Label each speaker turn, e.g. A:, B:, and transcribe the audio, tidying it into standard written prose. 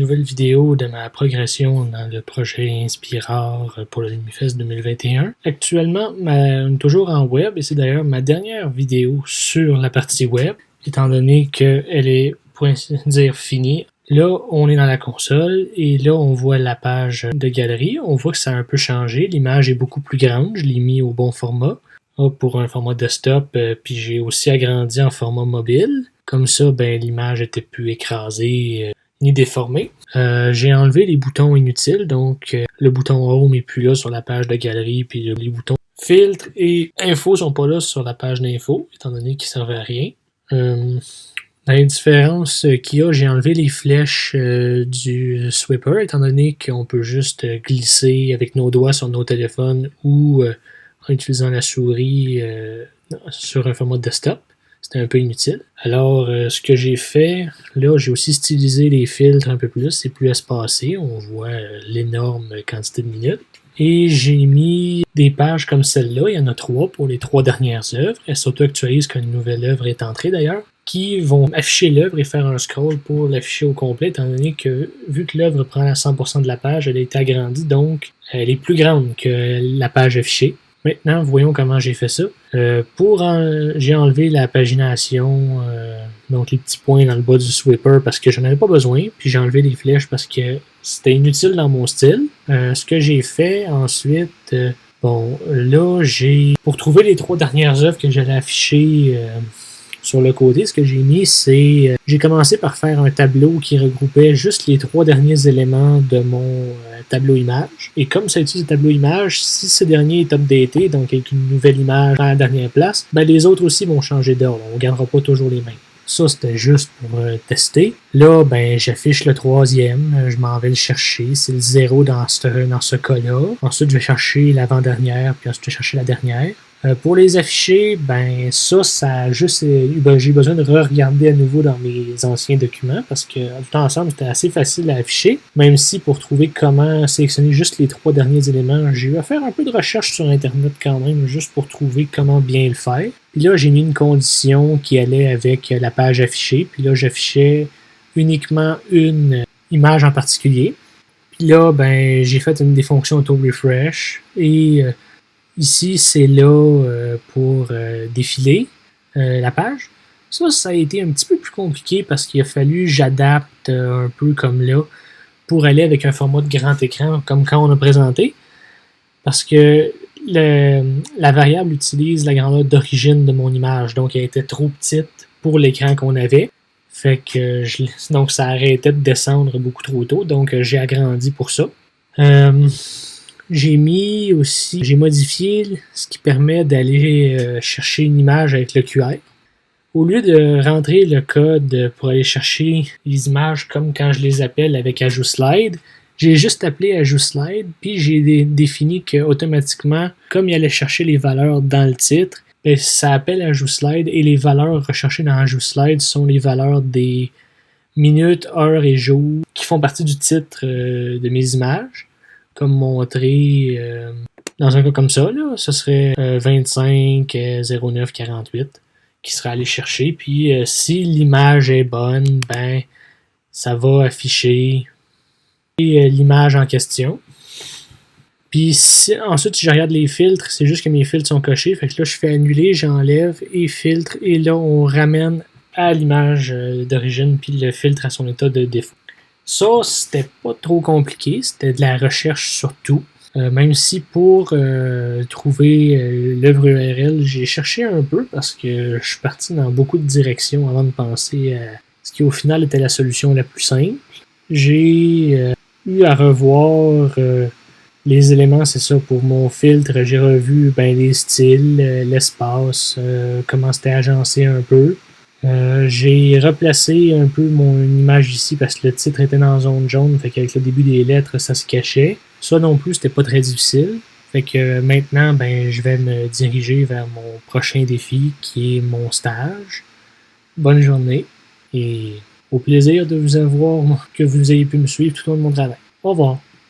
A: nouvelle vidéo de ma progression dans le projet Inspirar pour le LumiFest 2021. Actuellement, on est toujours en web et c'est d'ailleurs ma dernière vidéo sur la partie web, étant donné qu'elle est, pour ainsi dire, finie. Là, on est dans la console et là, on voit la page de galerie. On voit que ça a un peu changé. L'image est beaucoup plus grande. Je l'ai mis au bon format pour un format desktop, puis j'ai aussi agrandi en format mobile. Comme ça, l'image était plus écrasée ni déformée. J'ai enlevé les boutons inutiles, donc le bouton Home est plus là sur la page de galerie, puis les boutons Filtre et Info sont pas là sur la page d'info, étant donné qu'ils servaient à rien. La différence qu'il y a, j'ai enlevé les flèches du sweeper, étant donné qu'on peut juste glisser avec nos doigts sur nos téléphones ou en utilisant la souris sur un format desktop. C'était un peu inutile. Alors, ce que j'ai fait, là, j'ai aussi stylisé les filtres un peu plus. C'est plus espacé. On voit l'énorme quantité de minutes. Et j'ai mis des pages comme celle-là. Il y en a 3 pour les 3 dernières œuvres. Elles s'auto-actualisent quand une nouvelle œuvre est entrée, d'ailleurs, qui vont afficher l'œuvre et faire un scroll pour l'afficher au complet, étant donné que, vu que l'œuvre prend à 100% de la page, elle a été agrandie, donc elle est plus grande que la page affichée. Maintenant, voyons comment j'ai fait ça. J'ai enlevé la pagination, donc les petits points dans le bas du sweeper parce que j'en avais pas besoin. Puis j'ai enlevé les flèches parce que c'était inutile dans mon style. Ce que j'ai fait ensuite, pour trouver les 3 dernières œuvres que j'allais afficher sur le côté, ce que j'ai mis, c'est... j'ai commencé par faire un tableau qui regroupait juste les 3 derniers éléments de mon tableau image. Et comme ça utilise le tableau image, si ce dernier est updaté, donc avec une nouvelle image à la dernière place, les autres aussi vont changer d'ordre. On ne gardera pas toujours les mêmes. Ça, c'était juste pour tester. Là, j'affiche le 3e. Je m'en vais le chercher. C'est le 0 dans ce cas-là. Ensuite, je vais chercher l'avant-dernière, puis ensuite, je vais chercher la dernière. Pour les afficher, j'ai besoin de re-regarder à nouveau dans mes anciens documents parce que tout ensemble, c'était assez facile à afficher. Même si pour trouver comment sélectionner juste les 3 derniers éléments, j'ai eu à faire un peu de recherche sur Internet quand même, juste pour trouver comment bien le faire. Puis là, j'ai mis une condition qui allait avec la page affichée. Puis là, j'affichais uniquement une image en particulier. Puis là, j'ai fait une des fonctions auto-refresh et ici, c'est là pour défiler la page. Ça a été un petit peu plus compliqué parce qu'il a fallu que j'adapte un peu comme là pour aller avec un format de grand écran comme quand on a présenté. Parce que la variable utilise la grandeur d'origine de mon image. Donc, elle était trop petite pour l'écran qu'on avait. Fait que donc, ça arrêtait de descendre beaucoup trop tôt. Donc, j'ai agrandi pour ça. J'ai modifié ce qui permet d'aller chercher une image avec le QR. Au lieu de rentrer le code pour aller chercher les images comme quand je les appelle avec Ajout Slide, j'ai juste appelé Ajout Slide, puis j'ai défini qu'automatiquement, comme il allait chercher les valeurs dans le titre, ça appelle Ajout Slide et les valeurs recherchées dans Ajout Slide sont les valeurs des minutes, heures et jours qui font partie du titre de mes images. Comme montré dans un cas comme ça, là, ce serait 25 09 48 qui serait allé chercher. Puis si l'image est bonne, ça va afficher l'image en question. Puis ensuite, si je regarde les filtres, c'est juste que mes filtres sont cochés. Fait que là, je fais annuler, j'enlève et filtre. Et là, on ramène à l'image d'origine, puis le filtre à son état de défaut. Ça, c'était pas trop compliqué, c'était de la recherche surtout. Même si pour trouver l'œuvre URL, j'ai cherché un peu parce que je suis parti dans beaucoup de directions avant de penser à ce qui au final était la solution la plus simple. J'ai eu à revoir les éléments, c'est ça, pour mon filtre. J'ai revu les styles, l'espace, comment c'était agencé un peu. J'ai replacé un peu mon image ici parce que le titre était dans zone jaune, fait qu'avec le début des lettres, ça se cachait. Ça non plus, c'était pas très difficile. Fait que maintenant, je vais me diriger vers mon prochain défi qui est mon stage. Bonne journée et au plaisir de vous avoir, que vous ayez pu me suivre tout au long de mon travail. Au revoir.